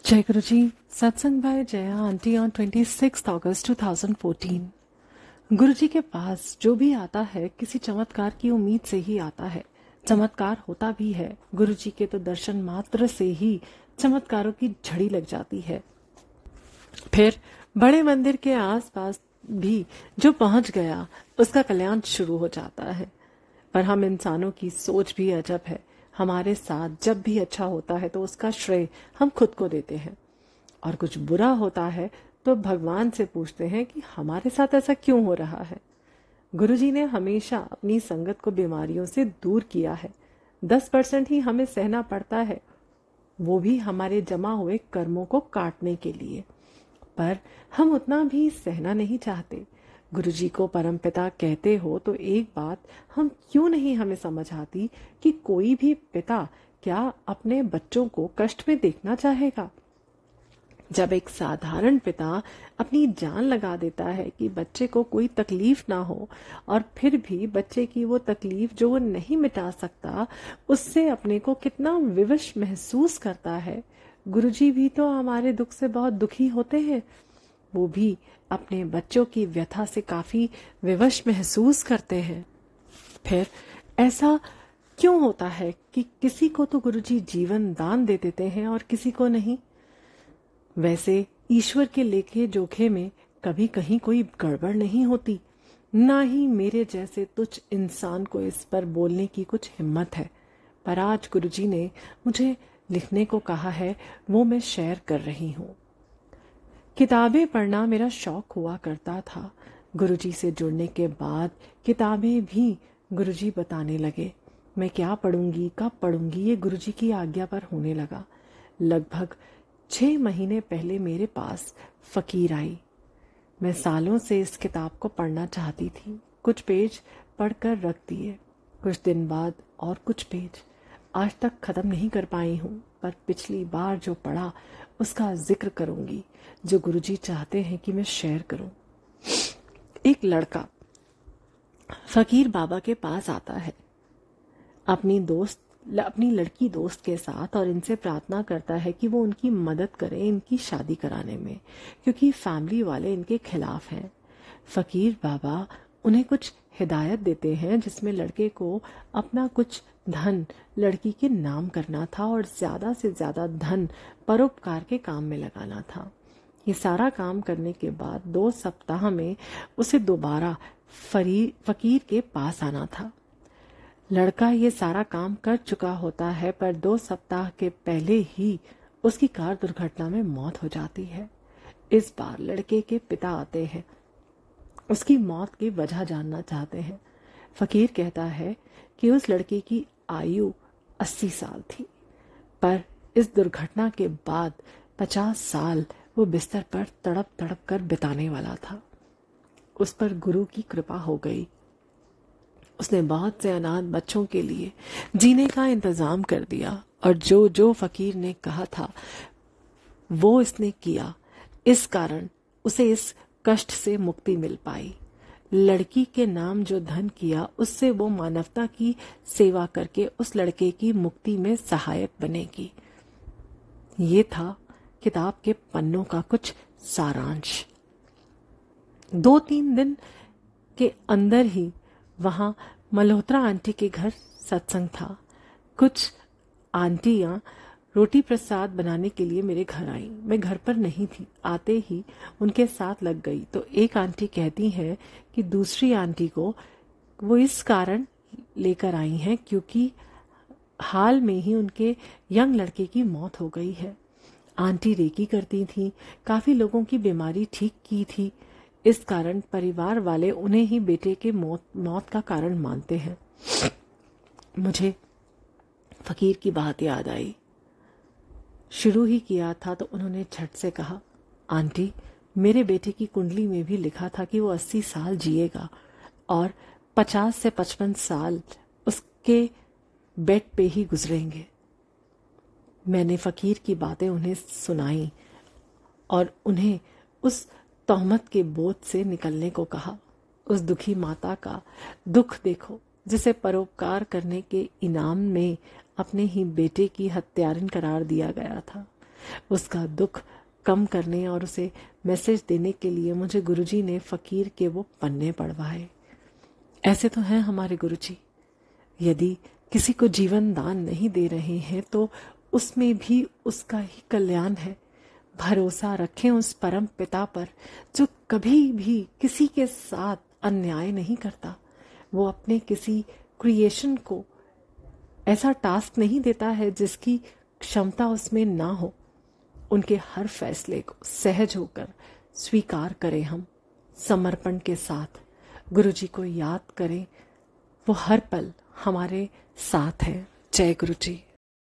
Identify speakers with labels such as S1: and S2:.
S1: जय गुरु जी। सत्संग bye Jaya aunty on 26 अगस्त 2014। गुरु जी के पास जो भी आता है किसी चमत्कार की उम्मीद से ही आता है। चमत्कार होता भी है। गुरु जी के तो दर्शन मात्र से ही चमत्कारों की झड़ी लग जाती है। फिर बड़े मंदिर के आसपास भी जो पहुंच गया उसका कल्याण शुरू हो जाता है। पर हम इंसानों की सोच भी अजब है। हमारे साथ जब भी अच्छा होता है तो उसका श्रेय हम खुद को देते हैं, और कुछ बुरा होता है तो भगवान से पूछते हैं कि हमारे साथ ऐसा क्यों हो रहा है। गुरुजी ने हमेशा अपनी संगत को बीमारियों से दूर किया है। 10% ही हमें सहना पड़ता है, वो भी हमारे जमा हुए कर्मों को काटने के लिए। पर हम उतना भी सहना नहीं चाहते। गुरुजी को परमपिता कहते हो तो एक बात हम क्यों नहीं हमें समझ आती कि कोई भी पिता क्या अपने बच्चों को कष्ट में देखना चाहेगा। जब एक साधारण पिता अपनी जान लगा देता है कि बच्चे को कोई तकलीफ ना हो, और फिर भी बच्चे की वो तकलीफ जो वो नहीं मिटा सकता उससे अपने को कितना विवश महसूस करता है। गुरुजी भी तो हमारे दुख से बहुत दुखी होते हैं। वो भी अपने बच्चों की व्यथा से काफी विवश महसूस करते हैं। फिर ऐसा क्यों होता है कि किसी को तो गुरुजी जीवन दान दे देते हैं और किसी को नहीं। वैसे ईश्वर के लेखे जोखे में कभी कहीं कोई गड़बड़ नहीं होती, ना ही मेरे जैसे तुच्छ इंसान को इस पर बोलने की कुछ हिम्मत है। पर आज गुरुजी ने मुझे लिखने को कहा है, वो मैं शेयर कर रही हूँ। किताबें पढ़ना मेरा शौक हुआ करता था। गुरुजी से जुड़ने के बाद किताबें भी गुरुजी बताने लगे। मैं क्या पढ़ूंगी, कब पढ़ूंगी, ये गुरुजी की आज्ञा पर होने लगा। लगभग 6 महीने पहले मेरे पास फकीर आई। मैं सालों से इस किताब को पढ़ना चाहती थी। कुछ पेज पढ़कर रख दिए, कुछ दिन बाद और कुछ पेज। आज तक खत्म नहीं कर पाई हूँ, पर पिछली बार जो पढ़ा उसका जिक्र करूंगी, जो गुरुजी चाहते हैं कि मैं शेयर करूं। एक लड़का फकीर बाबा के पास आता है अपनी लड़की दोस्त के साथ, और इनसे प्रार्थना करता है कि वो उनकी मदद करें इनकी शादी कराने में, क्योंकि फैमिली वाले इनके खिलाफ हैं। फकीर बाबा उन्हें कुछ हिदायत देते हैं जिसमें लड़के को अपना कुछ धन लड़की के नाम करना था और ज्यादा से ज्यादा धन परोपकार के काम में लगाना था। ये सारा काम करने के बाद 2 सप्ताह में उसे दोबारा फकीर के पास आना था। लड़का ये सारा काम कर चुका होता है, पर 2 सप्ताह के पहले ही उसकी कार दुर्घटना में मौत हो जाती है। इस बार लड़के के पिता आते हैं, उसकी मौत की वजह जानना चाहते हैं। फकीर कहता है कि उस लड़के की आयु 80 साल थी, पर इस दुर्घटना के बाद 50 साल वो बिस्तर पर तड़प तड़प कर बिताने वाला था। उस पर गुरु की कृपा हो गई। उसने बहुत से अनाथ बच्चों के लिए जीने का इंतजाम कर दिया, और जो जो फकीर ने कहा था वो इसने किया। इस कारण उसे इस कष्ट से मुक्ति मिल पाई। लड़की के नाम जो धन किया उससे वो मानवता की सेवा करके उस लड़के की मुक्ति में सहायक बनेगी। ये था किताब के पन्नों का कुछ सारांश। 2-3 दिन के अंदर ही वहां मल्होत्रा आंटी के घर सत्संग था। कुछ आंटियां रोटी प्रसाद बनाने के लिए मेरे घर आई। मैं घर पर नहीं थी, आते ही उनके साथ लग गई तो एक आंटी कहती हैं कि दूसरी आंटी को वो इस कारण लेकर आई हैं क्योंकि हाल में ही उनके यंग लड़के की मौत हो गई है। आंटी रेकी करती थी, काफी लोगों की बीमारी ठीक की थी। इस कारण परिवार वाले उन्हें ही बेटे के मौत का कारण मानते हैं। मुझे फकीर की बात याद आई। शुरू ही किया था तो उन्होंने झट से कहा, आंटी, मेरे बेटे की कुंडली में भी लिखा था कि वो 80 साल जिएगा और 50 से 55 साल उसके बेड पे ही गुजरेंगे। मैंने फकीर की बातें उन्हें सुनाई और उन्हें उस तोहमत के बोझ से निकलने को कहा। उस दुखी माता का दुख देखो, जिसे परोपकार करने के इनाम में अपने ही बेटे की हत्यारिन करार दिया गया था। उसका दुख कम करने और उसे मैसेज देने के लिए मुझे गुरुजी ने फकीर के वो पन्ने पढ़वाए। ऐसे तो हैं हमारे गुरुजी। यदि किसी को जीवन दान नहीं दे रहे हैं तो उसमें भी उसका ही कल्याण है। भरोसा रखें उस परम पिता पर जो कभी भी किसी के साथ अन्याय नहीं करता। वो अपने किसी क्रिएशन को ऐसा टास्क नहीं देता है जिसकी क्षमता उसमें ना हो। उनके हर फैसले को सहज होकर स्वीकार करें, हम समर्पण के साथ गुरुजी को याद करें। वो हर पल हमारे साथ हैं। जय गुरुजी।